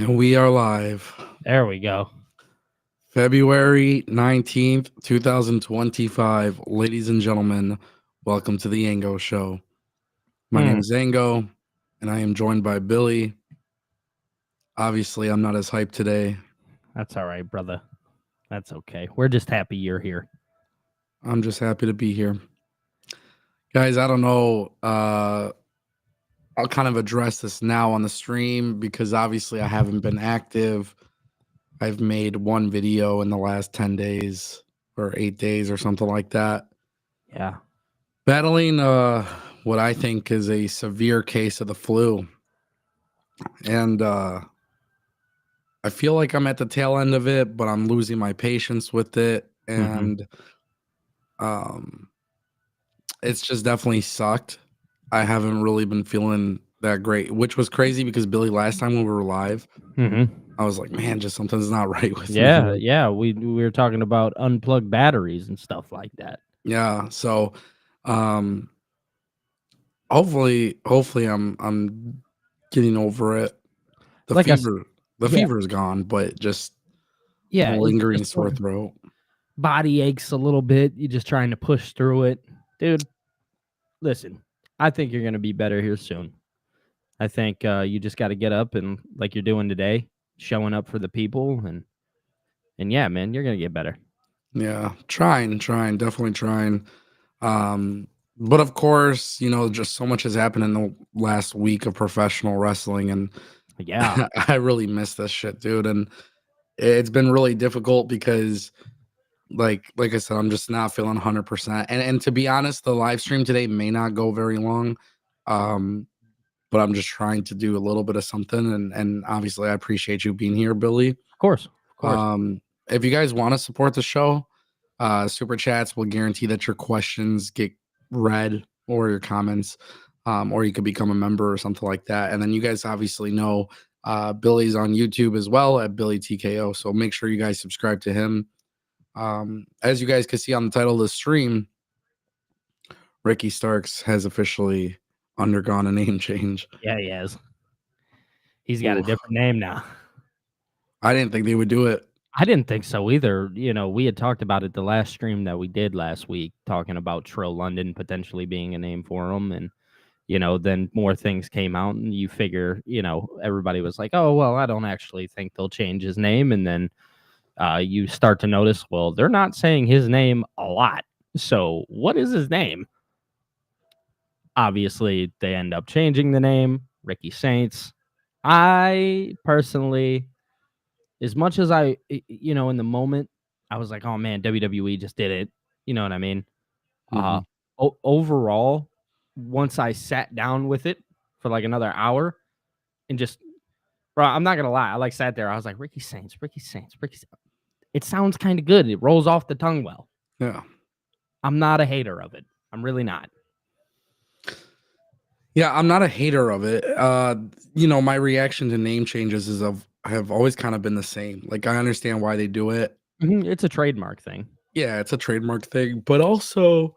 And we are live. There we go. February 19th, 2025. Ladies and gentlemen, welcome to the Ango Show. My name is Ango, and I am joined by Billy. Obviously, I'm not as hyped today. That's all right, brother. That's okay. We're just happy you're here. I'm just happy to be here. Guys, I don't know. I'll kind of address this now on the stream because obviously I haven't been active. I've made one video in the last 10 days or 8 days or something like that. Yeah. Battling what I think is a severe case of the flu. And I feel like I'm at the tail end of it, but I'm losing my patience with it. And it's just definitely sucked. I haven't really been feeling that great, which was crazy because Billy, last time when we were live, I was like, man, just something's not right with me. Yeah. We were talking about unplugged batteries and stuff like that. Yeah. So hopefully I'm getting over it. The fever is gone, but just the lingering sore throat. Body aches a little bit. You're just trying to push through it. Dude, listen, I think you're going to be better here soon. I think you just got to get up and, like you're doing today, showing up for the people. And yeah, man, you're going to get better. Yeah, trying, definitely trying. But of course, you know, just so much has happened in the last week of professional wrestling, and yeah, I really miss this shit, dude. And it's been really difficult because, like I said, I'm just not feeling 100%. And to be honest, the live stream today may not go very long. But I'm just trying to do a little bit of something, and obviously, I appreciate you being here, Billy. Of course. If you guys want to support the show, super chats will guarantee that your questions get read or your comments, or you could become a member or something like that. And then you guys obviously know Billy's on YouTube as well at Billy TKO, so make sure you guys subscribe to him. As you guys can see on the title of the stream, Ricky Starks has officially undergone a name change. Yeah, he has. He's got a different name now. I didn't think they would do it. I didn't think so either. You know, we had talked about it the last stream that we did last week, talking about Trill London potentially being a name for him. And, you know, then more things came out and you figure, you know, everybody was like, oh, well, I don't actually think they'll change his name. And then you start to notice, well, they're not saying his name a lot. So what is his name? Obviously, they end up changing the name, Ricky Saints. I personally, as much as I, you know, in the moment, I was like, oh man, WWE just did it. You know what I mean? Overall, once I sat down with it for like another hour and just, bro, I'm not going to lie. I like sat there. I was like, Ricky Saints. It sounds kind of good. It rolls off the tongue well. Yeah. I'm not a hater of it. I'm really not. Yeah, I'm not a hater of it. You know, my reaction to name changes have always kind of been the same. Like, I understand why they do it. It's a trademark thing. Yeah, it's a trademark thing. But also,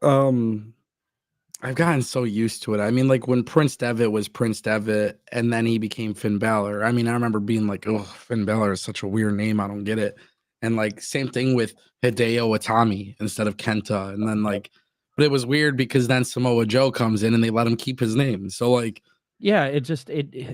I've gotten so used to it. I mean, like when Prince Devitt was Prince Devitt and then he became Finn Balor. I mean, I remember being like, oh, Finn Balor is such a weird name. I don't get it. And like, same thing with Hideo Itami instead of Kenta. And then like, but it was weird because then Samoa Joe comes in and they let him keep his name. So like, yeah, it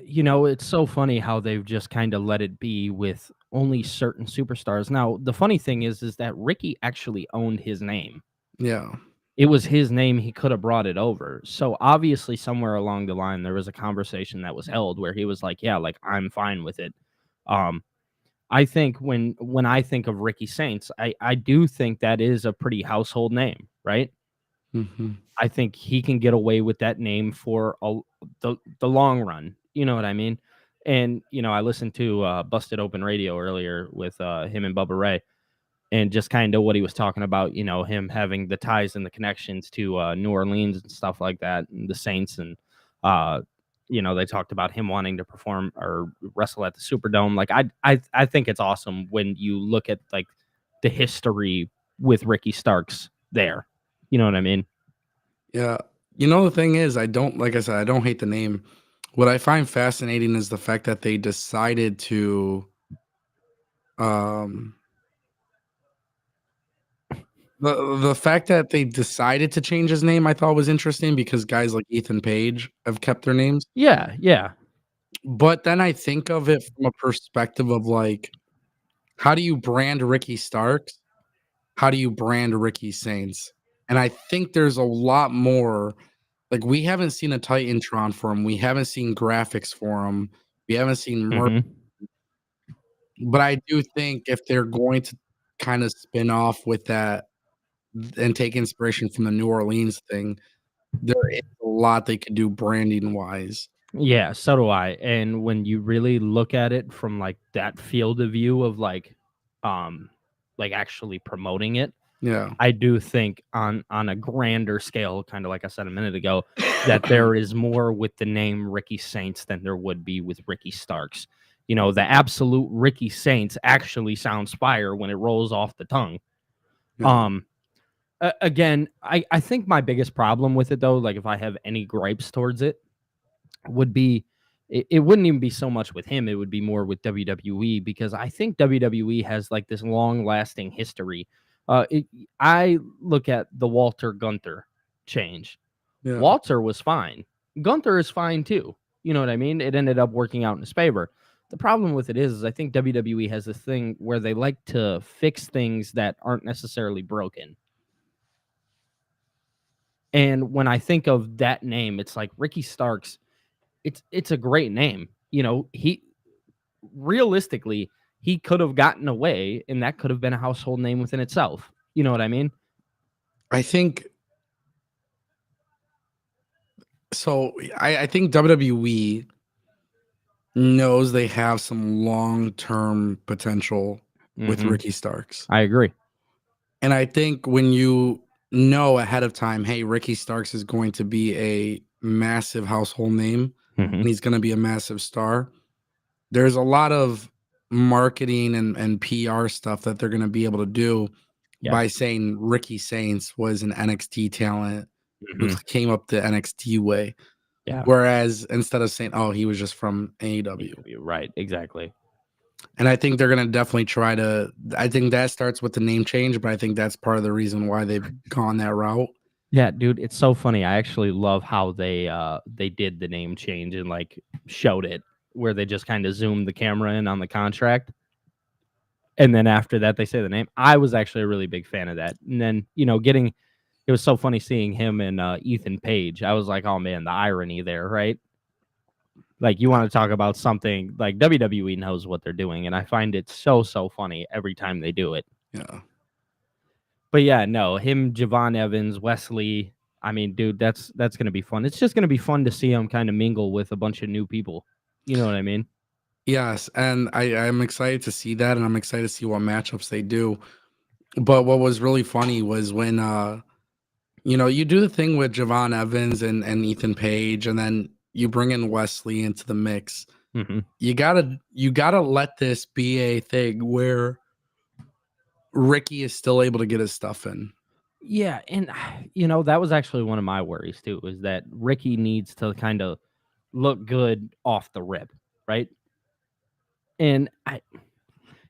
you know, it's so funny how they've just kind of let it be with only certain superstars. Now, the funny thing is that Ricky actually owned his name. Yeah. It was his name. He could have brought it over. So obviously somewhere along the line, there was a conversation that was held where he was like, yeah, like I'm fine with it. I think when I think of Ricky Saints, I do think that is a pretty household name, right? I think he can get away with that name for the long run. You know what I mean? And, you know, I listened to Busted Open Radio earlier with him and Bubba Ray and just kind of what he was talking about, you know, him having the ties and the connections to New Orleans and stuff like that, and the Saints. And, you know, they talked about him wanting to perform or wrestle at the Superdome. Like, I think it's awesome when you look at, like, the history with Ricky Starks there. You know what I mean? Yeah. You know, the thing is, like I said, I don't hate the name. What I find fascinating is the fact that they decided to um the fact that they decided to change his name I thought was interesting because guys like Ethan Page have kept their names. Yeah, yeah. But then I think of it from a perspective of like, how do you brand Ricky Starks? How do you brand Ricky Saints? And I think there's a lot more. Like, we haven't seen a Titantron for him. We haven't seen graphics for him. We haven't seen merch. Mhm. But I do think if they're going to kind of spin off with that and take inspiration from the New Orleans thing, there is a lot they could do branding wise. Yeah, so do I. And when you really look at it from like that field of view of like actually promoting it, Yeah. I do think on a grander scale, kind of like I said a minute ago, that there is more with the name Ricky Saints than there would be with Ricky Starks. You know, the absolute Ricky Saints actually sounds fire when it rolls off the tongue. Yeah. Again, I think my biggest problem with it though, like if I have any gripes towards it, would be it wouldn't even be so much with him, it would be more with WWE because I think WWE has like this long lasting history. I look at the Walter Gunther change. Yeah. Walter was fine. Gunther is fine too. You know what I mean? It ended up working out in his favor. The problem with it is I think WWE has this thing where they like to fix things that aren't necessarily broken. And when I think of that name, it's like Ricky Starks. It's a great name. You know, he realistically he could have gotten away, and that could have been a household name within itself. You know what I mean? I think so. I think WWE knows they have some long-term potential with Mhm. Ricky Starks. I agree. And I think when you know ahead of time, hey, Ricky Starks is going to be a massive household name Mhm. and he's going to be a massive star, there's a lot of marketing and PR stuff that they're going to be able to do Yeah. by saying Ricky Saints was an NXT talent who Mhm. came up the NXT way. Yeah. Whereas instead of saying, oh, he was just from AEW. AEW, right, exactly. And I think they're going to definitely try to. I think that starts with the name change, but I think that's part of the reason why they've gone that route. Yeah, dude, it's so funny. I actually love how they did the name change and like showed it where they just kind of zoomed the camera in on the contract. And then after that they say the name. I was actually a really big fan of that. And then, you know, getting it was so funny seeing him and Ethan Page. I was like, oh man, the irony there, right? Like you want to talk about something like WWE knows what they're doing, and I find it so funny every time they do it. Yeah. But yeah, no, him, Javon Evans, Wesley. I mean, dude, that's gonna be fun. It's just gonna be fun to see him kind of mingle with a bunch of new people. You know what I mean? Yes, and I'm excited to see that, and I'm excited to see what matchups they do. But what was really funny was when you do the thing with Javon Evans and Ethan Page, and then you bring in Wesley into the mix. Mm-hmm. You gotta let this be a thing where Ricky is still able to get his stuff in. Yeah, and you know that was actually one of my worries too. Is that Ricky needs to kind of look good off the rip, right? And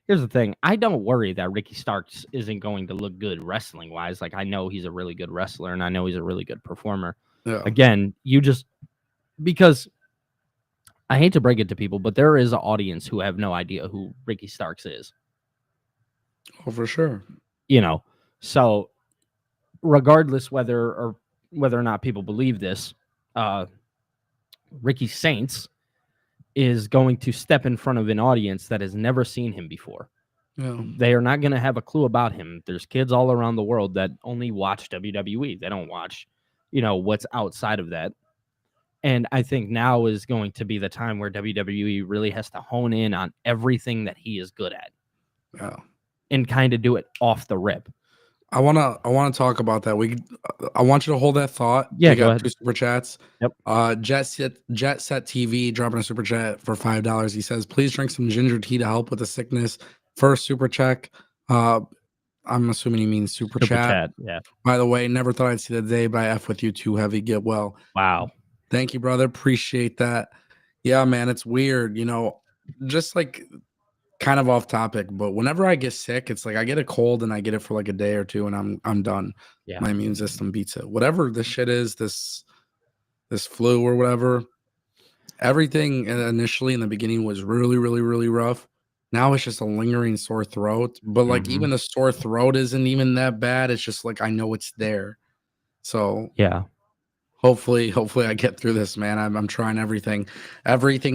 here's the thing. I don't worry that Ricky Starks isn't going to look good wrestling wise. Like I know he's a really good wrestler and I know he's a really good performer. Yeah. Again, you just because I hate to break it to people, but there is an audience who have no idea who Ricky Starks is. Oh, for sure. You know. So regardless whether or not people believe this, Ricky Saints is going to step in front of an audience that has never seen him before. Yeah. They are not going to have a clue about him. There's kids all around the world that only watch WWE. They don't watch, what's outside of that. And I think now is going to be the time where WWE really has to hone in on everything that he is good at. Yeah. And kind of do it off the rip. I wanna talk about that. I want you to hold that thought. Yeah, We go got ahead. 2 super chats. Yep. Jet Set TV dropping a super chat for $5. He says, "Please drink some ginger tea to help with the sickness." First super check. I'm assuming he means super chat. Yeah. By the way, never thought I'd see the day, but I F with you too heavy. Get well. Wow. Thank you, brother. Appreciate that. Yeah, man, it's weird. You know, just like kind of off topic, but whenever I get sick, it's like I get a cold and I get it for like a day or two, and I'm done. Yeah. My immune system beats it. Whatever this shit is, this flu or whatever. Everything initially in the beginning was really, really, really rough. Now it's just a lingering sore throat. But like Mhm. even the sore throat isn't even that bad. It's just like I know it's there. So Yeah. hopefully I get through this, man. I'm trying everything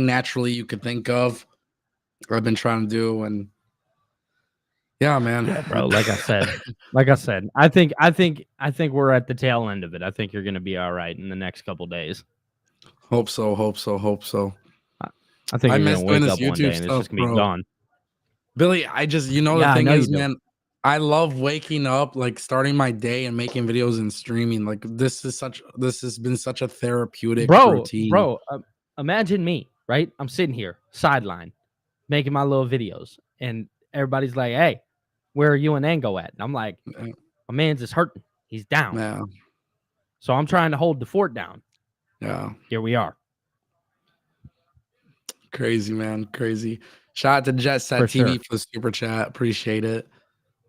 naturally you could think of. I've been trying to do, and yeah, man. Yeah, bro. Like I said, I think we're at the tail end of it. I think you're gonna be all right in the next couple days. Hope so. I I think I you're miss gonna doing wake this up one day YouTube and it's stuff, just gonna be bro. gone. Billy, I just the Yeah, I thing know you is, do. man, I love waking up, like starting my day and making videos and streaming. Like this has been such a therapeutic Bro, routine. bro, imagine me, right? I'm sitting here, sideline, making my little videos, and everybody's like, "Hey, where are you and Ango at?" And I'm like, Uh, "My man's is hurting. He's down." Yeah, So I'm trying to hold the fort down. yeah, Here we are, crazy, man, crazy. Shout out to Jet for Set TV sure. for the super chat, appreciate it.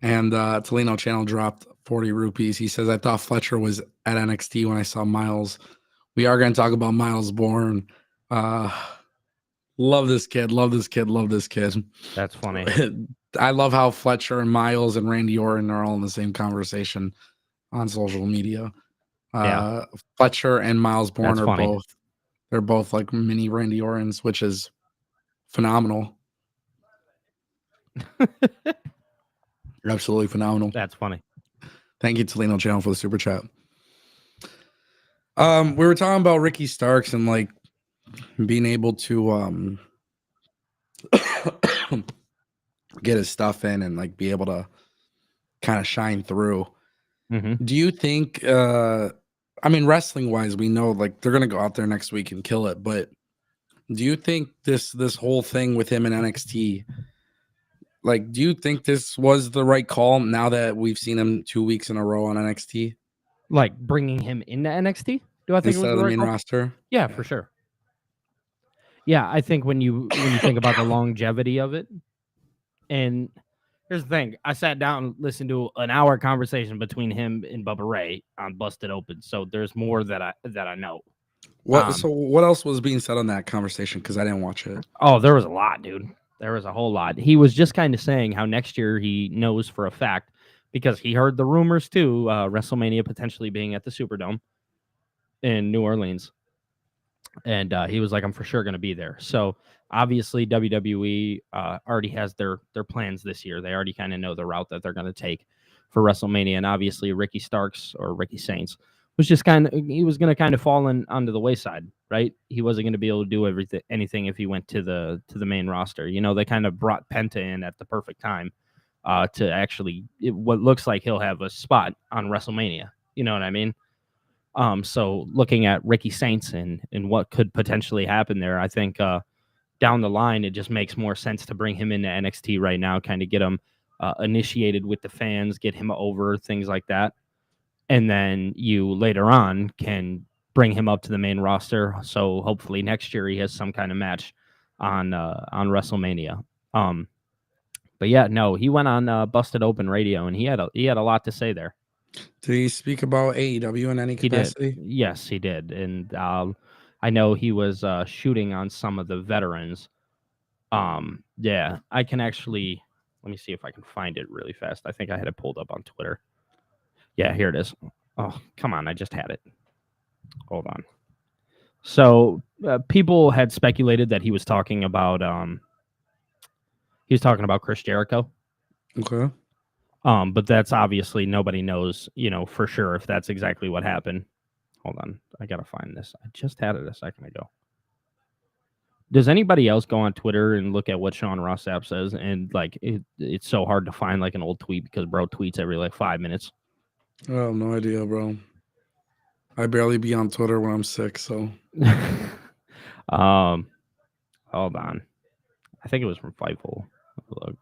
And Tolino Channel dropped 40 rupees. He says, I thought Fletcher was at NXT when I saw Miles. We are going to talk about Miles Bourne. Uh, love this kid. Love this kid. Love this kid. That's funny. I love how Fletcher and Miles and Randy Orton are all in the same conversation on social media. Yeah, Fletcher and Miles Bourne that's are funny. they're both like mini Randy Ortons, which is phenomenal. Absolutely phenomenal. That's funny. Thank you, Tolino Channel, for the super chat. We were talking about Ricky Starks and like being able to get his stuff in and like be able to kind of shine through. Mm-hmm. Do you think I mean wrestling wise, we know like they're gonna go out there next week and kill it, but do you think this whole thing with him in NXT, like do you think this was the right call now that we've seen him 2 weeks in a row on NXT Like bringing him into NXT. Do I think it instead was of the the right main call? roster? Yeah, Yeah. for sure. Yeah, I think when you think about the longevity of it, and here's the thing, I sat down and listened to an hour conversation between him and Bubba Ray on Busted Open, so there's more that I know. What else was being said on that conversation? Because I didn't watch it. Oh, there was a lot, dude. There was a whole lot. He was just kind of saying how next year he knows for a fact because he heard the rumors too, WrestleMania potentially being at the Superdome in New Orleans. And he was like, I'm for sure going to be there. So obviously WWE already has their plans this year. They already kind of know the route that they're going to take for WrestleMania. And obviously Ricky Starks or Ricky Saints was just he was going to kind of fall onto the wayside, right? He wasn't going to be able to do anything if he went to the main roster. You know, they kind of brought Penta in at the perfect time to actually what looks like he'll have a spot on WrestleMania. You know what I mean? So looking at Ricky Saints and what could potentially happen there, I think down the line it just makes more sense to bring him into NXT right now, kind of get him initiated with the fans, get him over, things like that, and then you later on can bring him up to the main roster. So hopefully next year he has some kind of match on WrestleMania. But yeah, no, he went on Busted Open Radio and he had a lot to say there. Did he speak about AEW in any He did. capacity? Yes, he did. And I know he was shooting on some of the veterans. Yeah, I can actually let me see if I can find it really fast. I think I had it pulled up on Twitter. Yeah, here it is. Oh, come on, I just had it. Hold on. So people had speculated that he was talking about Chris Jericho. Okay. But that's obviously nobody knows, for sure if that's exactly what happened. Hold on. I got to find this. I just had it a second ago. Does anybody else go on Twitter and look at what Sean Ross Sapp says? And like, it's so hard to find like an old tweet because bro tweets every like 5 minutes. I have no idea, bro. I barely be on Twitter when I'm sick, so. Hold on. I think it was from Fightful. Look.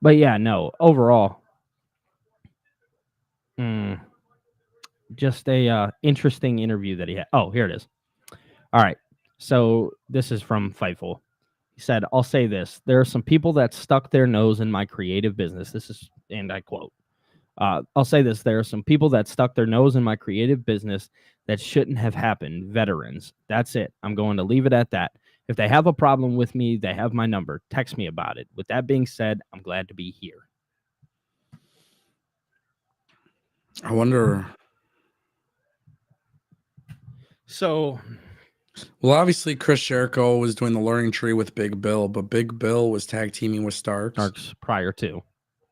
But yeah, no, overall, just a interesting interview that he had. Oh, here it is. All right. So this is from Fightful. He said, I'll say this. There are some people that stuck their nose in my creative business. This is, and I quote, I'll say this. There are some people that stuck their nose in my creative business that shouldn't have happened. Veterans. That's it. I'm going to leave it at that. If they have a problem with me, they have my number. Text me about it. With that being said, I'm glad to be here. I wonder. So, Well, obviously, Chris Jericho was doing the learning tree with Big Bill, but Big Bill was tag teaming with Starks. prior to.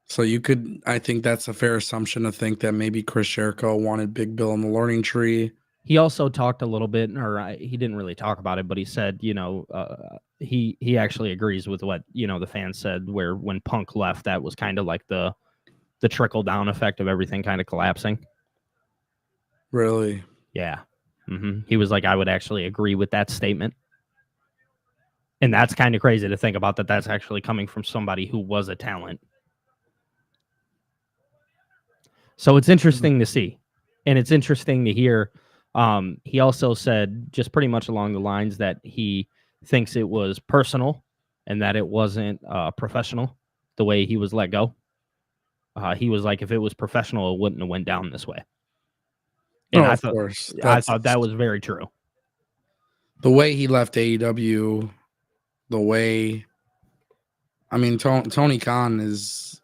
So I think that's a fair assumption to think that maybe Chris Jericho wanted Big Bill in the learning tree. He also talked a little bit, or he didn't really talk about it, but he said, he actually agrees with what, the fans said, where when Punk left, that was kind of like the trickle down effect of everything kind of collapsing. Really? Yeah. Mm-hmm. He was like, I would actually agree with that statement. And that's kind of crazy to think about, that that's actually coming from somebody who was a talent. So it's interesting to see. And it's interesting to hear. He also said, just pretty much along the lines, that he thinks it was personal and that it wasn't professional, the way he was let go. He was like, if it was professional, it wouldn't have went down this way. And of course. I thought that was very true. The way he left AEW, Tony Khan is.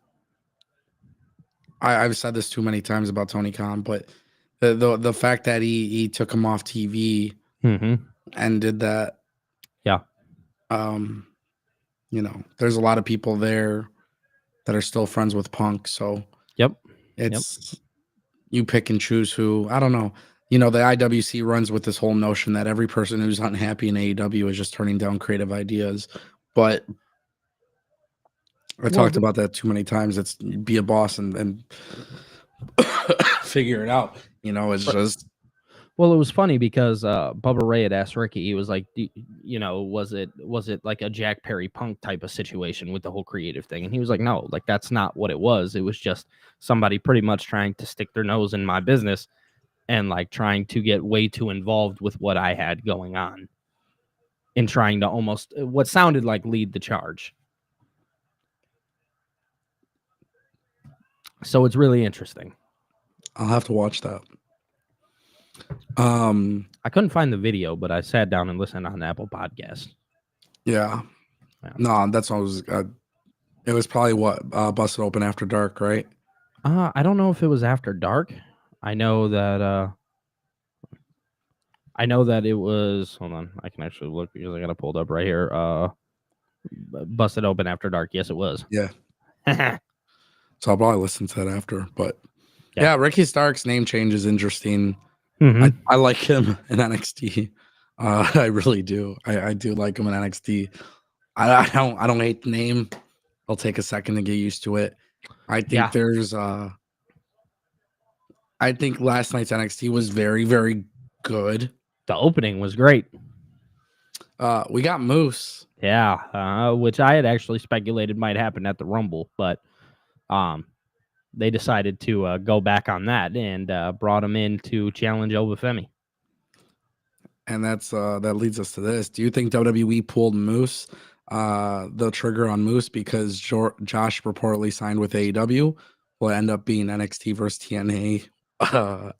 I've said this too many times about Tony Khan, but the fact that he took him off TV and did that. Yeah. There's a lot of people there that are still friends with Punk. So it's you pick and choose who. I don't know. The IWC runs with this whole notion that every person who's unhappy in AEW is just turning down creative ideas. But I talked about that too many times. It's be a boss and figure it out. It's just. Well, it was funny because Bubba Ray had asked Ricky. He was like, was it like a Jack Perry Punk type of situation with the whole creative thing? And he was like, no, like that's not what it was. It was just somebody pretty much trying to stick their nose in my business and like trying to get way too involved with what I had going on and trying to almost what sounded like lead the charge. So it's really interesting. I'll have to watch that. I couldn't find the video, but I sat down and listened on Apple Podcasts. Yeah. No, that's what I was. It was probably Busted Open After Dark, right? I don't know if it was After Dark. I know that it was. Hold on, I can actually look because I got it pulled up right here. Busted Open After Dark. Yes, it was. Yeah. So I'll probably listen to that after. But yeah, Ricky Stark's name change is interesting. Mm-hmm. I like him in NXT. I really do. I do like him in NXT. I don't hate the name. I'll take a second to get used to it. I think I think last night's NXT was very, very good. The opening was great. We got Moose. Yeah, which I had actually speculated might happen at the Rumble, but they decided to go back on that and brought him in to challenge Obafemi. And that leads us to this. Do you think WWE pulled Moose, the trigger on Moose, because Josh reportedly signed with AEW? Will it end up being NXT versus TNA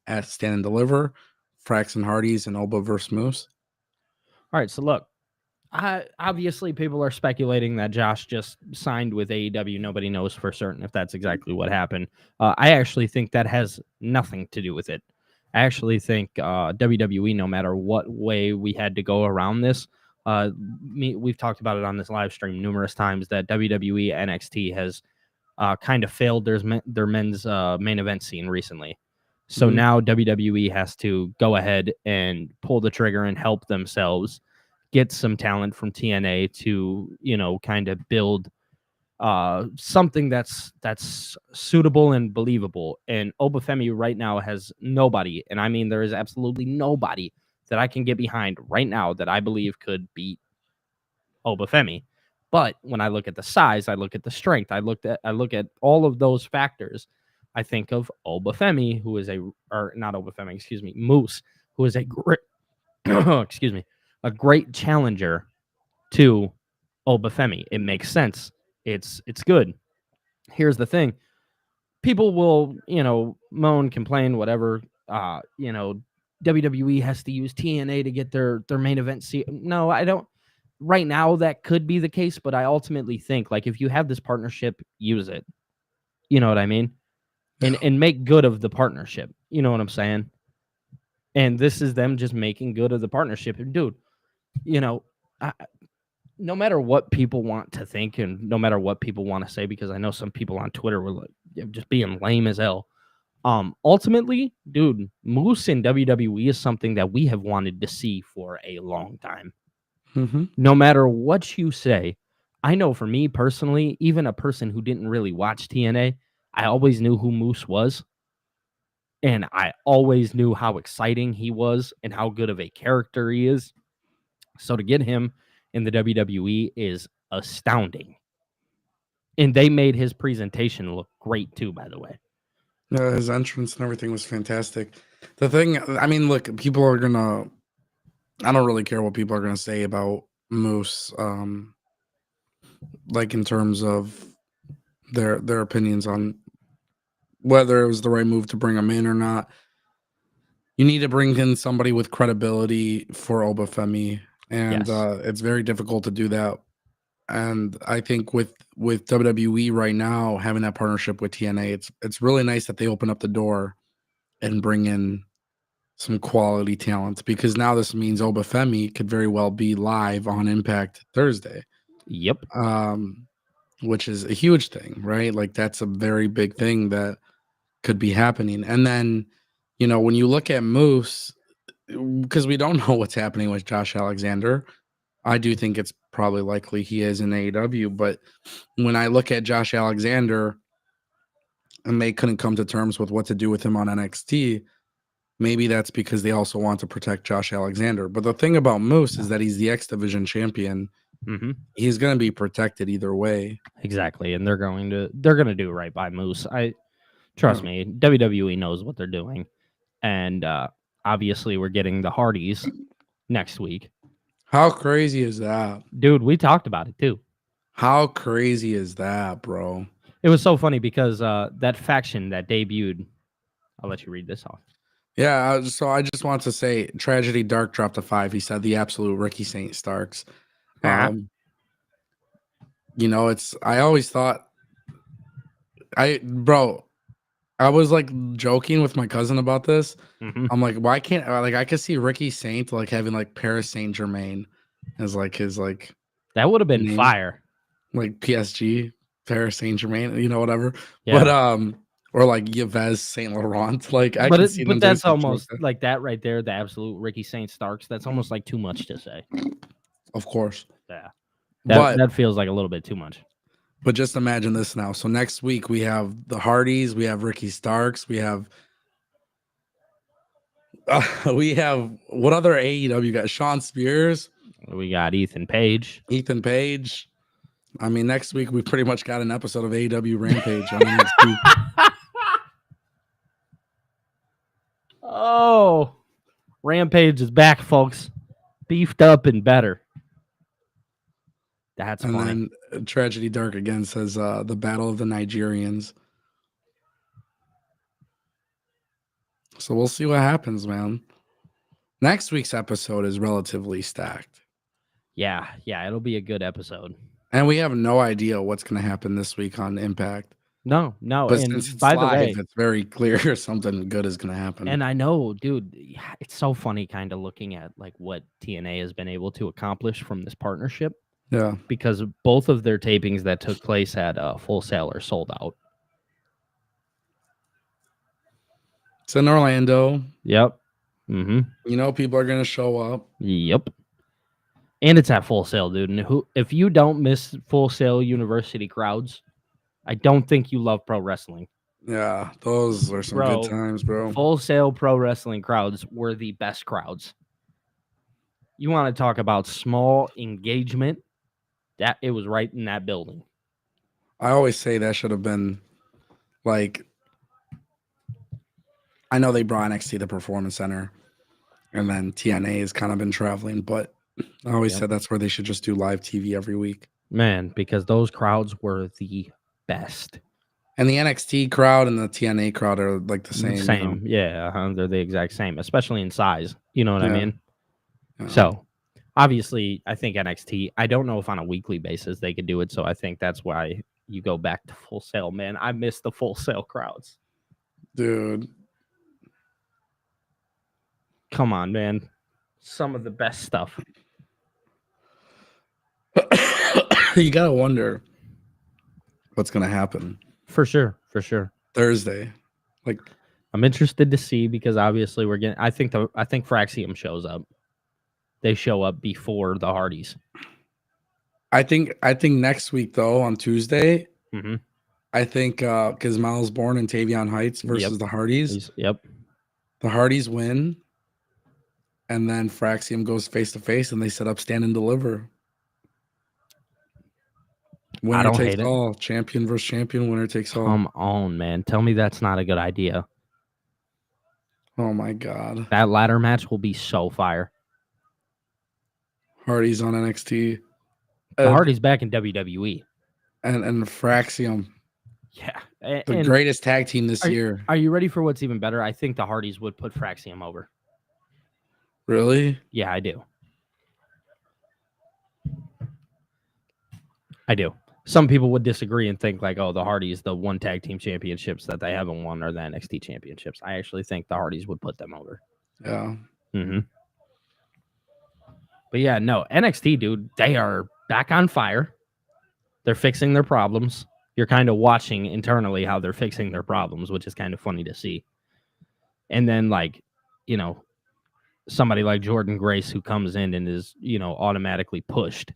at Stand and Deliver, Frax and Hardy's, and Oba versus Moose? All right, so look, obviously people are speculating that Josh just signed with AEW. Nobody knows for certain if that's exactly what happened. I actually think that has nothing to do with it. I actually think WWE, no matter what way we had to go around this, we've talked about it on this live stream numerous times, that WWE NXT has kind of failed their men's main event scene recently. So now WWE has to go ahead and pull the trigger and help themselves get some talent from TNA to, kind of build something that's suitable and believable. And Obafemi right now has nobody, and I mean there is absolutely nobody that I can get behind right now that I believe could beat Obafemi. But when I look at the size, I look at the strength, I look at all of those factors, I think of Moose, who is a great excuse me, a great challenger to Obafemi. It makes sense. It's good. Here's the thing. People will, moan, complain, whatever. WWE has to use TNA to get their main event. No, I don't. Right now, that could be the case, but I ultimately think, like, if you have this partnership, use it. You know what I mean? And make good of the partnership. You know what I'm saying? And this is them just making good of the partnership. And dude, no matter what people want to think and no matter what people want to say, because I know some people on Twitter were like just being lame as hell. Ultimately, dude, Moose in WWE is something that we have wanted to see for a long time. Mm-hmm. No matter what you say, I know for me personally, even a person who didn't really watch TNA, I always knew who Moose was. And I always knew how exciting he was and how good of a character he is. So to get him in the WWE is astounding. And they made his presentation look great too, by the way. His entrance and everything was fantastic. The thing, I mean, look, people are gonna. I don't really care what people are gonna say about Moose, like in terms of their opinions on whether it was the right move to bring him in or not. You need to bring in somebody with credibility for Obafemi, and Yes. it's very difficult to do that. And I think with WWE right now having that partnership with TNA, it's really nice that they open up the door and bring in some quality talent, because now this means Obafemi could very well be live on Impact Thursday, Yep. which is a huge thing, right? Like that's a very big thing that could be happening. And then, when you look at Moose, because we don't know what's happening with Josh Alexander, I do think it's probably likely he is in AEW. But when I look at Josh Alexander and they couldn't come to terms with what to do with him on NXT, maybe that's because they also want to protect Josh Alexander. But the thing about Moose is that he's the X Division champion. Mm-hmm. He's going to be protected either way. Exactly. And they're going to do right by Moose. Trust me, WWE knows what they're doing. And obviously we're getting the Hardys next week. How crazy is that? Dude, we talked about it too. How crazy is that, bro? It was so funny because that faction that debuted, I'll let you read this off. Yeah, so I just want to say Tragedy Dark dropped a 5. He said the absolute Ricky St. Starks. I always thought I was like joking with my cousin about this. Mm-hmm. I'm like, why can't I could see Ricky Saint like having like Paris Saint Germain as like his like that would have been name, fire. like PSG, Paris Saint Germain, whatever. Yeah. But or like Yves Saint Laurent. Like I But can see them doing that's some shit almost like like that right there, the absolute Ricky St. Starks. That's almost like too much to say. of course. Yeah. But That feels like a little bit too much. But just imagine this now. So next week we have the Hardys, we have Ricky Starks, we have what other AEW got? Sean Spears, We got Ethan Page. Ethan Page. I mean, next week we pretty much got an episode of AEW Rampage on NXT. Oh, Rampage is back, folks. Beefed up and better. That's and funny. then Tragedy Dark again says the Battle of the Nigerians. So we'll see what happens, man. Next week's episode is relatively stacked. Yeah, it'll be a good episode. And we have no idea what's going to happen this week on Impact. No. But And since it's by live, the way, it's very clear something good is going to happen. and I know, dude, it's so funny kind of looking at like what TNA has been able to accomplish from this partnership. Yeah. Because both of their tapings that took place at Full Sail are sold out. It's in Orlando. Yep. Mm-hmm. People are going to show up. Yep. And it's at Full Sail, dude. And if you don't miss Full Sail University crowds, I don't think you love pro wrestling. Yeah, those are some good times, bro. Full Sail pro wrestling crowds were the best crowds. You want to talk about small engagement? That it was right in that building. I always say that should have been like, I know they brought NXT to the Performance Center, and then TNA has kind of been traveling, but I always Yep. said that's where they should just do live TV every week. Man, because those crowds were the best. And the NXT crowd and the TNA crowd are like the same. Same, yeah, they're the exact same, especially in size. You know what I Yeah. mean? Yeah. So, obviously, I think NXT. I don't know if on a weekly basis they could do it. So I think that's why you go back to Full Sail. Man, I miss the Full Sail crowds. Dude. Come on, man. Some of the best stuff. You gotta wonder what's gonna happen For sure. For sure. Thursday. Like, I'm interested to see because obviously we're getting. I think Fraxium shows up. They show up before the Hardys. I think next week though, on Tuesday, Mm-hmm. I think because Miles Bourne and Tavion Heights versus the Hardys. Yep. The Hardys win, and then Fraxium goes face to face, and they set up stand and deliver. Winner takes all. Champion versus champion. Winner takes all. Come on, man. Tell me that's not a good idea. Oh my god. That ladder match will be so fire. Hardys on NXT. The Hardys back in WWE. And Fraxium. Yeah. The greatest tag team this year. Are you ready for what's even better? I think the Hardys would put Fraxium over. Really? Yeah, I do. I do. Some people would disagree and think like, oh, the Hardys, the one tag team championships that they haven't won are the NXT championships. I actually think the Hardys would put them over. Yeah. Mm-hmm. But yeah, no, NXT, dude, they are back on fire. They're fixing their problems. You're kind of watching internally how they're fixing their problems, which is kind of funny to see. And then, like, you know, somebody like Jordan Grace who comes in and is, you know, automatically pushed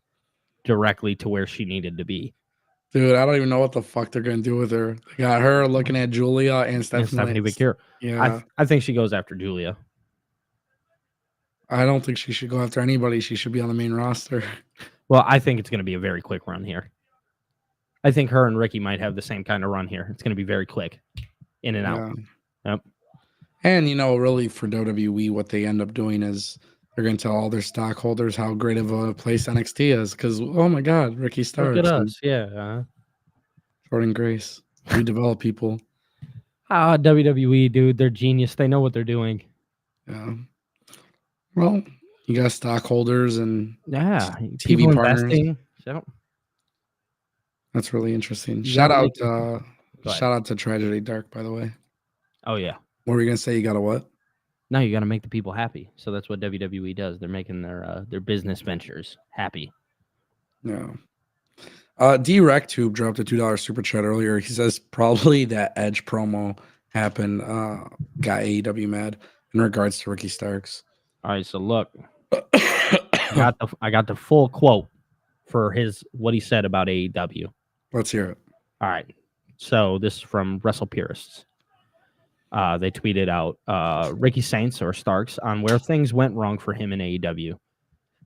directly to where she needed to be. Dude, I don't even know what the fuck they're gonna do with her. They got her looking at Julia and Stephanie Vaquero. Yeah, I think she goes after Julia. I don't think she should go after anybody. She should be on the main roster. Well, I think it's going to be a very quick run here. I think her and Ricky might have the same kind of run here. It's going to be very quick, in and out. Yep. And you know, really for WWE, what they end up doing is they're going to tell all their stockholders how great of a place NXT is. Because oh my God, Ricky Starks, look at us, yeah. Jordan Grace, we develop people. WWE, dude, they're genius. They know what they're doing. Yeah. Well, you got stockholders and TV people partners. Investing. That's really interesting. Shout out to Tragedy Dark, by the way. Oh yeah. What were you gonna say? You got to what? No, you got to make the people happy. So that's what WWE does. They're making their business ventures happy. Yeah. D-RecTube dropped a $2 super chat earlier. He says probably that Edge promo happened, got AEW mad in regards to Ricky Starks. All right, so look, I got the full quote for what he said about AEW. Let's hear it. All right, so this is from Wrestle Purists. They tweeted out Ricky Saints or Starks on where things went wrong for him in AEW.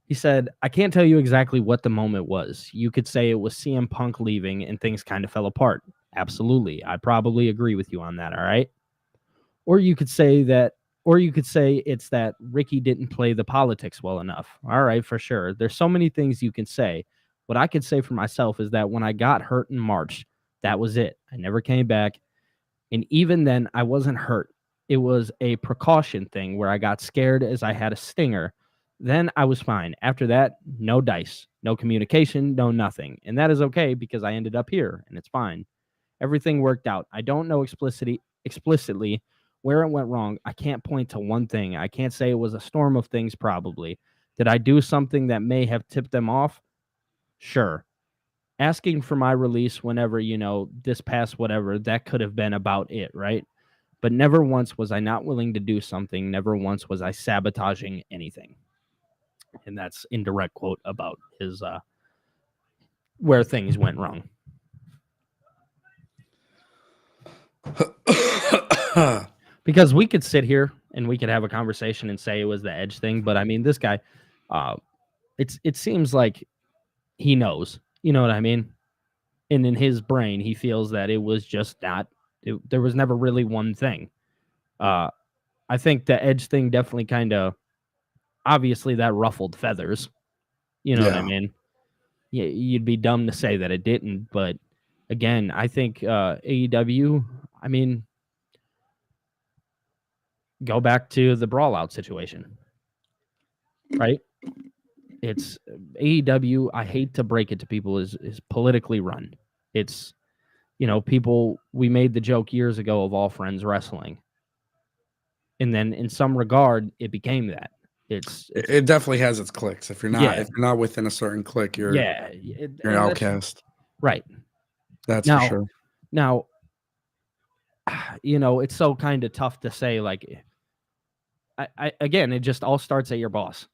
He said, I can't tell you exactly what the moment was. You could say it was CM Punk leaving and things kind of fell apart. Absolutely. I probably agree with you on that, all right? Or you could say it's that Ricky didn't play the politics well enough. All right, for sure. There's so many things you can say. What I could say for myself is that when I got hurt in March, that was it. I never came back. And even then, I wasn't hurt. It was a precaution thing where I got scared as I had a stinger. Then I was fine. After that, no dice, no communication, no nothing. And that is okay because I ended up here and it's fine. Everything worked out. I don't know explicitly where it went wrong. I can't point to one thing. I can't say it was a storm of things probably. Did I do something that may have tipped them off? Sure. Asking for my release whenever, this past whatever, that could have been about it, right? But never once was I not willing to do something. Never once was I sabotaging anything. And that's indirect quote about his where things went wrong. Because we could sit here and we could have a conversation and say it was the Edge thing, but I mean, this guy, it seems like he knows, you know what I mean? And in his brain, he feels that it was just not. There was never really one thing. I think the Edge thing definitely kind of, obviously that ruffled feathers, You know what I mean? Yeah, you'd be dumb to say that it didn't, but again, I think AEW, I mean, go back to the brawl out situation, right? It's AEW, I hate to break it to people, is politically run. It's, people, we made the joke years ago of all friends wrestling. And then in some regard, it became that. It definitely has its clicks. If you're not within a certain click, you're an outcast. Right. That's for sure. Now, it's so kind of tough to say, like, again, it just all starts at your boss.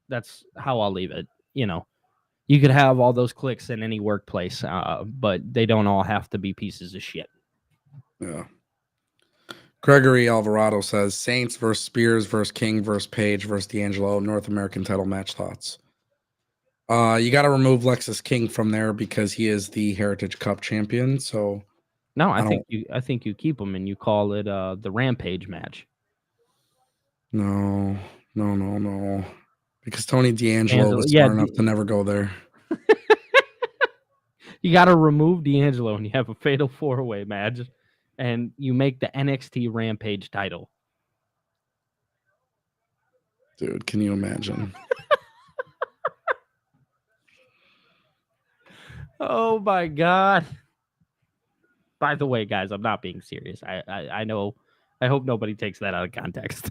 That's how I'll leave it. You could have all those clicks in any workplace, but they don't all have to be pieces of shit. Yeah. Gregory Alvarado says Saints versus Spears versus King versus Page versus D'Angelo North American title match thoughts. You got to remove Lexus King from there because he is the Heritage Cup champion. So no, I think you keep him and you call it the Rampage match. No, because Tony D'Angelo was smart enough to never go there. You got to remove D'Angelo and you have a fatal 4-way match, and you make the NXT Rampage title. Dude, can you imagine? Oh my God. By the way, guys, I'm not being serious. I know. I hope nobody takes that out of context.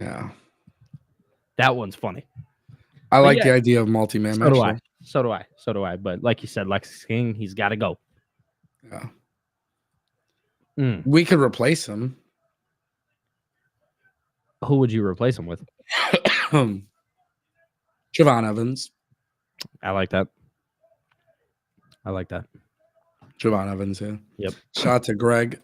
Yeah. That one's funny. I like the idea of multi-man match. So do I. But like you said, Lexus King, he's got to go. Yeah. We could replace him. Who would you replace him with? Javon Evans. I like that. Javon Evans, yeah. Yep. Shout to Greg.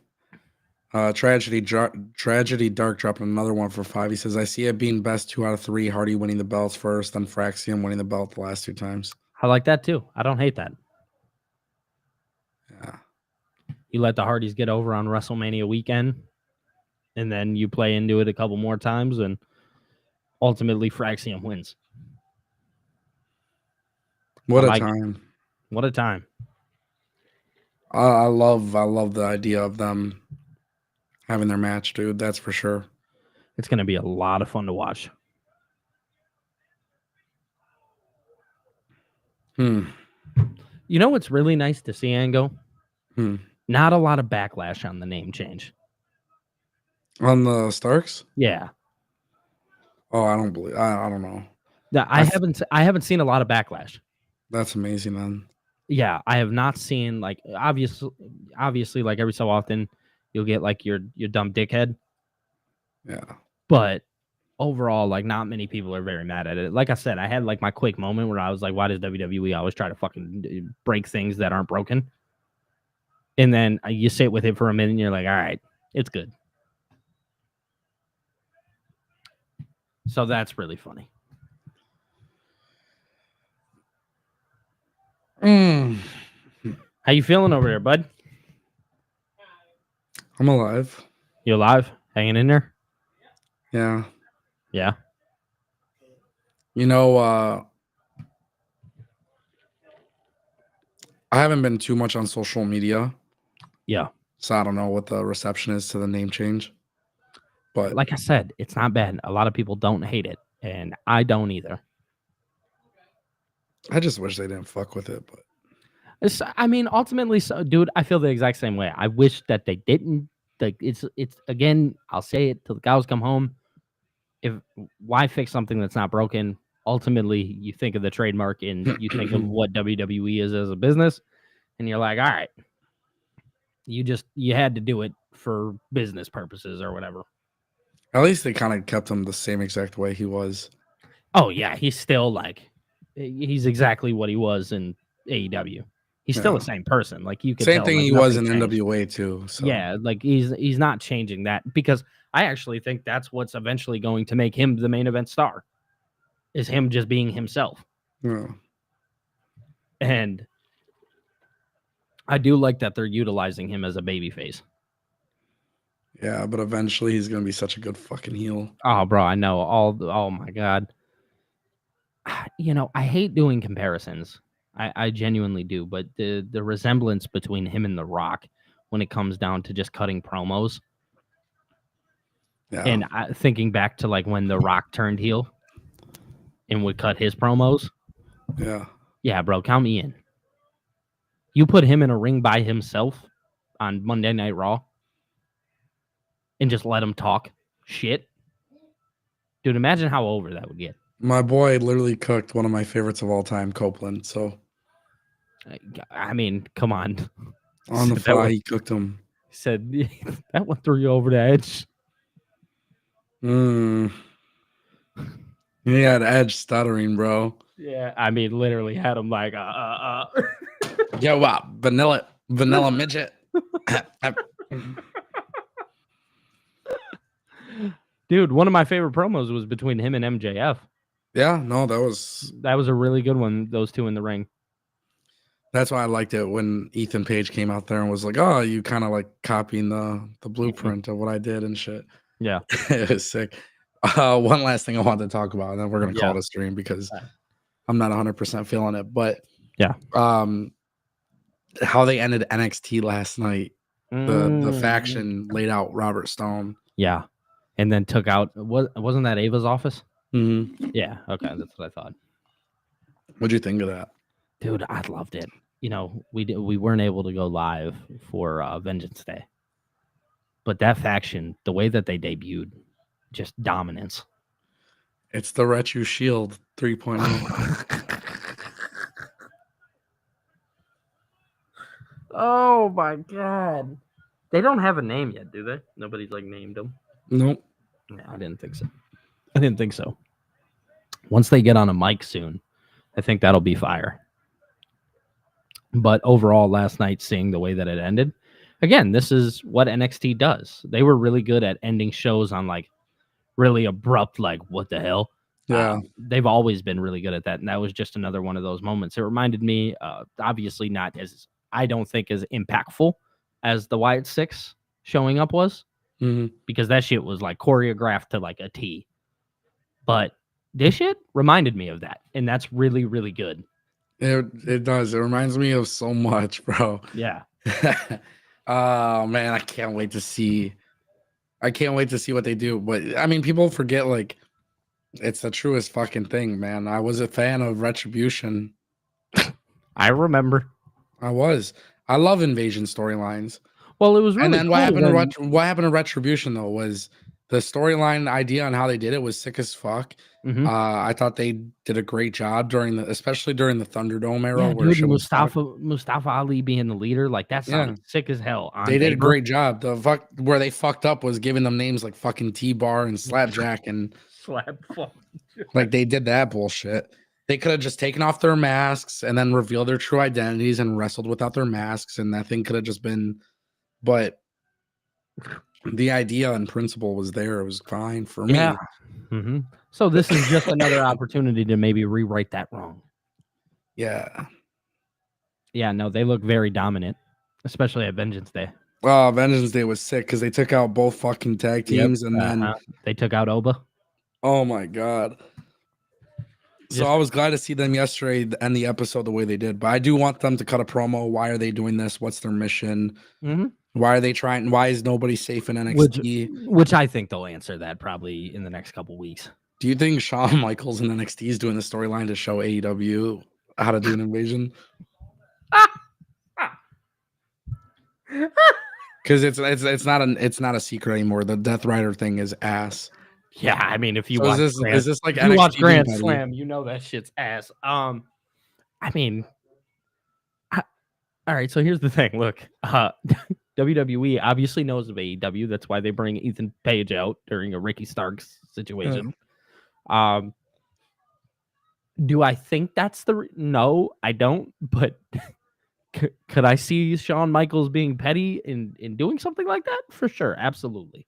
Tragedy Dark dropping another one for 5. He says, I see it being best 2 out of 3. Hardy winning the belts first, then Fraxium winning the belt the last 2 times. I like that too. I don't hate that. Yeah. You let the Hardys get over on WrestleMania weekend, and then you play into it a couple more times, and ultimately Fraxium wins. What a time. What a time. I love the idea of them having their match, dude. That's for sure. It's going to be a lot of fun to watch. You know what's really nice to see, Ango? Not a lot of backlash on the name change. On the Starks? Yeah. Oh, I don't believe. I don't know. I haven't seen a lot of backlash. That's amazing, man. Yeah, I have not seen, like, obviously, like every so often you'll get like your dumb dickhead. Yeah. But overall, like, not many people are very mad at it. Like I said, I had like my quick moment where I was like, why does WWE always try to fucking break things that aren't broken? And then you sit with it for a minute and you're like, all right, it's good. So that's really funny. How you feeling over there, bud? I'm alive. You alive? Hanging in there? Yeah. Yeah. You know, I haven't been too much on social media. Yeah. So I don't know what the reception is to the name change. But like I said, it's not bad. A lot of people don't hate it, and I don't either. I just wish they didn't fuck with it, but ultimately, so, dude, I feel the exact same way. I wish that they didn't. Like, it's again, I'll say it till the cows come home. Why fix something that's not broken? Ultimately, you think of the trademark and you think of what WWE is as a business, and you're like, all right, you had to do it for business purposes or whatever. At least they kind of kept him the same exact way he was. Oh yeah, he's still he's exactly what he was in AEW. He's still the same person. Like, you could same tell, thing like, he was in NWA too. So. Yeah, like he's not changing that, because I actually think that's what's eventually going to make him the main event star, is him just being himself. Yeah. And I do like that they're utilizing him as a babyface. Yeah, but eventually he's gonna be such a good fucking heel. Oh, bro, I know oh my god. I hate doing comparisons. I genuinely do, but the resemblance between him and The Rock when it comes down to just cutting promos Yeah, and thinking back to like when The Rock turned heel and would cut his promos. yeah. Yeah, bro, count me in. You put him in a ring by himself on Monday Night Raw and just let him talk shit. Dude, imagine how over that would get. My boy literally cooked one of my favorites of all time, Copeland. So I mean, come on. on the That fly, one- he cooked him. Said that one threw you over the edge. He had Edge stuttering, bro. Yeah, I mean, literally had him like, Yo, wow, vanilla midget. Dude, one of my favorite promos was between him and MJF. Yeah, no, that was a really good one, those two in the ring. that's why I liked it when Ethan Page came out there and was like, "Oh, you kind of like copying the blueprint of what I did and shit." Yeah. It was sick. One last thing I wanted to talk about, and then we're gonna call it a stream because I'm not 100% feeling it. But yeah, how they ended NXT last night, the faction laid out Robert Stone. Yeah, and then took out wasn't that Ava's office? Mm-hmm. Yeah, okay, that's what I thought. What'd you think of that? Dude, I loved it. We weren't able to go live for Vengeance Day, but that faction, the way that they debuted, just dominance. It's the Retro Shield 3.0. Oh my god. They don't have a name yet, do they? Nobody's like named them. Nope. No, I didn't think so. Once they get on a mic soon, I think that'll be fire. But overall, last night, seeing the way that it ended, again, this is what NXT does. They were really good at ending shows on like really abrupt, like, what the hell? Yeah. They've always been really good at that. And that was just another one of those moments. It reminded me, obviously not as, I don't think as impactful as the Wyatt Six showing up was, because that shit was like choreographed to like a T. But this shit reminded me of that. And that's really, really good. It does. It reminds me of so much, bro. Yeah. Oh man, I can't wait to see what they do. But I mean, people forget like it's the truest fucking thing, man. I was a fan of Retribution. I remember. I love invasion storylines. Well, it was really and then cool what happened to Retribution though was the storyline idea on how they did it was sick as fuck. I thought they did a great job especially during the Thunderdome era. Yeah, where dude, Mustafa Ali being the leader, like that sounded sick as hell. They did a great job. Where they fucked up was giving them names like fucking T-Bar and Slapjack and like they did that bullshit. They could have just taken off their masks and then revealed their true identities and wrestled without their masks, and that thing could have just been. But the idea and principle was there. It was fine for me. Yeah. So this is just another opportunity to maybe rewrite that wrong. Yeah. Yeah, no, they look very dominant, especially at Vengeance Day. Oh, Vengeance Day was sick because they took out both fucking tag teams and then they took out Oba. Oh my god. So I was glad to see them yesterday end the episode the way they did. But I do want them to cut a promo. Why are they doing this? What's their mission? Why are they trying? Why is nobody safe in NXT? Which I think they'll answer that probably in the next couple weeks. Do you think Shawn Michaels in NXT is doing the storyline to show AEW how to do an invasion? Because it's not a secret anymore. The Death Rider thing is ass. Yeah, I mean, if you so watch is this like if you watch Grand Slam, you know that shit's ass. I mean, all right. So here's the thing. Look, WWE obviously knows of AEW. That's why they bring Ethan Page out during a Ricky Starks situation. Do I think that's no, I don't. But could I see Shawn Michaels being petty in doing something like that? For sure, absolutely.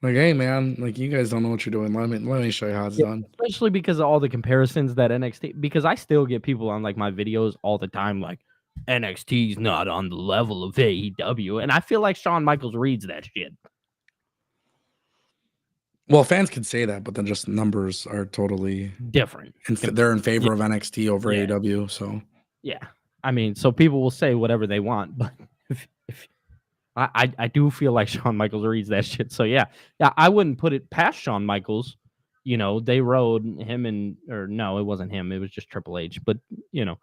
Like, hey man, like you guys don't know what you're doing. Let me show you how it's done. Especially because of all the comparisons that NXT. Because I still get people on like my videos all the time, like NXT's not on the level of AEW, and I feel like Shawn Michaels reads that shit. Well, fans can say that, but then just numbers are totally Different. they're in favor of NXT over Yeah. AEW. So Yeah, I mean, so people will say whatever they want, but if I do feel like Shawn Michaels reads that shit. So yeah, I wouldn't put it past Shawn Michaels. You know, they rode him or no, it wasn't him. It was just Triple H. But you know,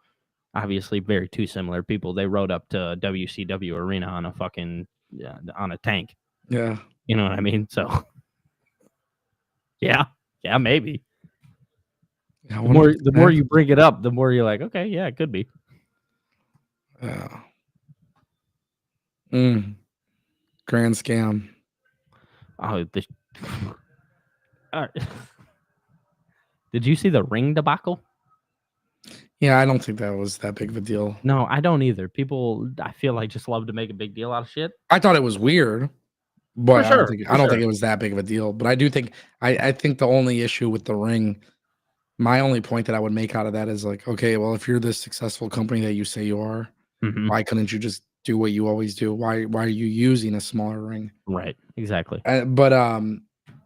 obviously very two similar people. They rode up to WCW arena on a fucking on a tank. yeah, You know what I mean? So yeah, maybe. yeah The more you bring it up, the more you're like, okay, yeah, it could be. Yeah. Grand scam. Oh, did you see the ring debacle? Yeah, I don't think that was that big of a deal. No, I don't either. People, I feel like, just love to make a big deal out of shit. I thought it was weird, but For I don't sure. think it was that big of a deal. But I do think I think the only issue with the ring, my only point that I would make out of that is like, okay, well, if you're this successful company that you say you are, Mhm. why couldn't you just do what you always do? Why are you using a smaller ring? Right, exactly.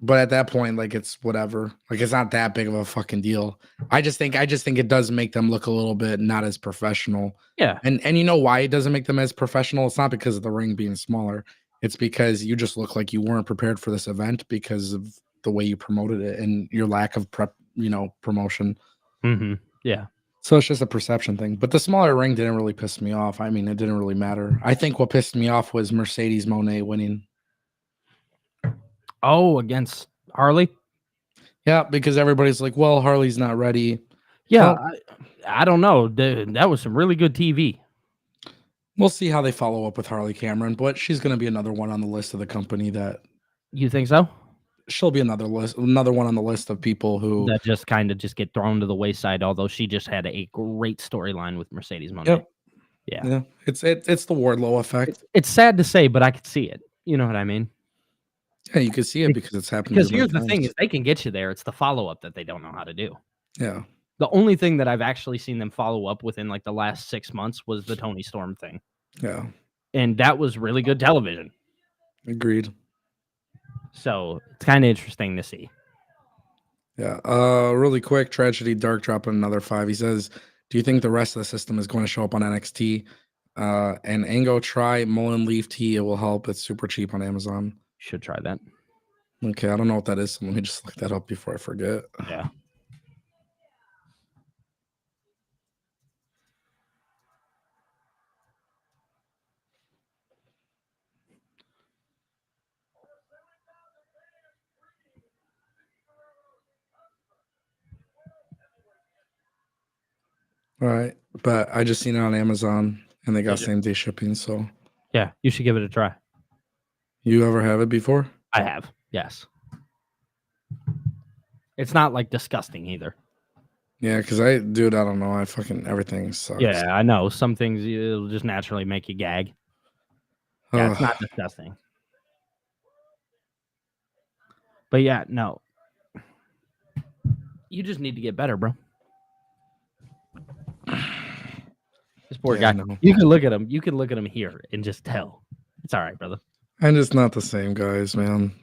But at that point, like it's whatever. Like it's not that big of a fucking deal. I just think it does make them look a little bit not as professional. Yeah, And you know why it doesn't make them as professional? It's not because of the ring being smaller. It's because you just look like you weren't prepared for this event because of the way you promoted it and your lack of promotion. yeah. So it's just a perception thing. But the smaller ring didn't really piss me off. I mean, it didn't really matter. I think what pissed me off was Mercedes Moné winning. Oh, against Harley? Yeah, because everybody's like, well, Harley's not ready. Yeah, Well, I don't know. That was some really good TV. we'll see how they follow up with Harley Cameron, but she's going to be another one on the list of the company that You think so? she'll be another one on the list of people who. That just kind of just get thrown to the wayside, although she just had a great storyline with Mercedes Moné. Yep. Yeah. It's the Wardlow effect. It's sad to say, but I could see it. You know what I mean? Yeah, you can see it because it's happened. Because here's the thing: is they can get you there. It's the follow up that they don't know how to do. Yeah. The only thing that I've actually seen them follow up within like the last 6 months was the Tony Storm thing. Yeah. And that was really good television. Agreed. So it's kind of interesting to see. Yeah. Really quick, Tragedy Dark dropping another 5. He says, do you think the rest of the system is going to show up on NXT? And Ango, try Mullen Leaf Tea. It will help. It's super cheap on Amazon. Should try that. Okay, I don't know what that is. So let me just look that up before I forget. Yeah. All right, but I just seen it on Amazon and they got same day shipping. So yeah, you should give it a try. You ever have it before? I have. Yes. It's not like disgusting either. Yeah, because I don't know. Everything sucks. Yeah, I know. Some things it'll just naturally make you gag. Yeah, it's not disgusting. But yeah, no. You just need to get better, bro. This poor guy. You can look at him. You can look at him here and just tell. It's all right, brother. I'm just not the same guys, man.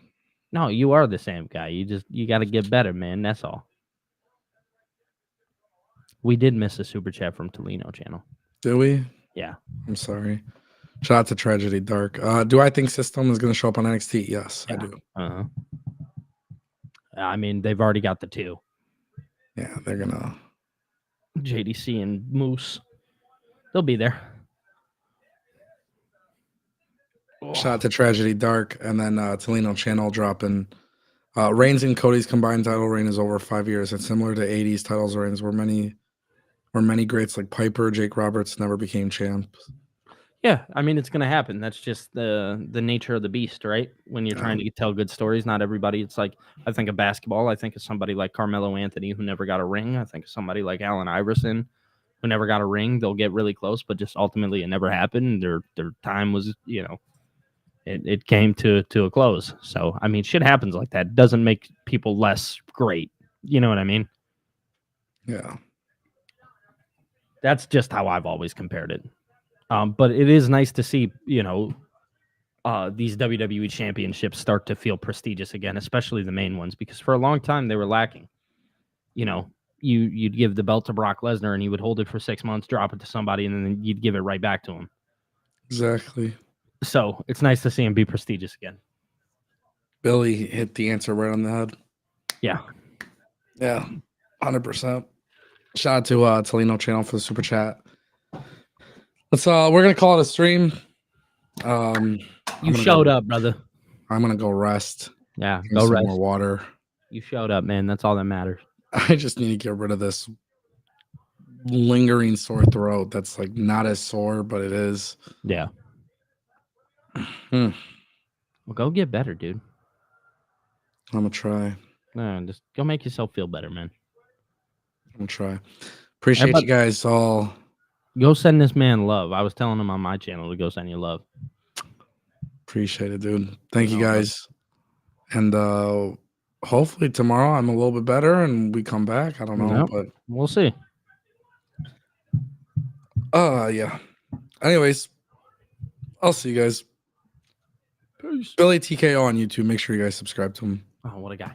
No, you are the same guy. You got to get better, man. That's all. We did miss a super chat from Tolino channel. Did we? Yeah. I'm sorry. Shout out to Tragedy Dark. Do I think System is going to show up on NXT? Yes, yeah. I do. Uh-huh. I mean, they've already got the 2. Yeah, they're going to. JDC and Moose. They'll be there. Shout out to Tragedy Dark. And then Tolino channel dropping. Reigns and Cody's combined title reign is over 5 years. It's similar to 80s titles reigns where many greats like Piper, Jake Roberts never became champs. Yeah, I mean, it's going to happen. That's just the nature of the beast, right? When you're trying to tell good stories, not everybody. It's like, I think of basketball. I think of somebody like Carmelo Anthony who never got a ring. I think of somebody like Allen Iverson who never got a ring. They'll get really close, but just ultimately it never happened. Their time was, it came to a close. So, I mean, shit happens like that. It doesn't make people less great. You know what I mean? Yeah. That's just how I've always compared it. But it is nice to see, these WWE championships start to feel prestigious again, especially the main ones, because for a long time they were lacking. You'd give the belt to Brock Lesnar and he would hold it for 6 months, drop it to somebody, and then you'd give it right back to him. Exactly. So it's nice to see him be prestigious again. Billy hit the answer right on the head. Yeah. Yeah. 100%. Shout out to Tolino Channel for the super chat. We're gonna call it a stream. You showed up, brother. I'm gonna go rest. Yeah, Drink some more water. You showed up, man. That's all that matters. I just need to get rid of this lingering sore throat. That's like not as sore, but it is. Yeah. Well, go get better, dude. I'm gonna try. No, just go make yourself feel better, man. I'm gonna try. Appreciate you guys all. Go send this man love. I was telling him on my channel to go send you love. Appreciate it, dude. Thank you guys. And hopefully tomorrow I'm a little bit better and we come back. I don't know, but we'll see. Yeah. Anyways, I'll see you guys. Peace. Billy TKO on YouTube. Make sure you guys subscribe to him. Oh, what a guy.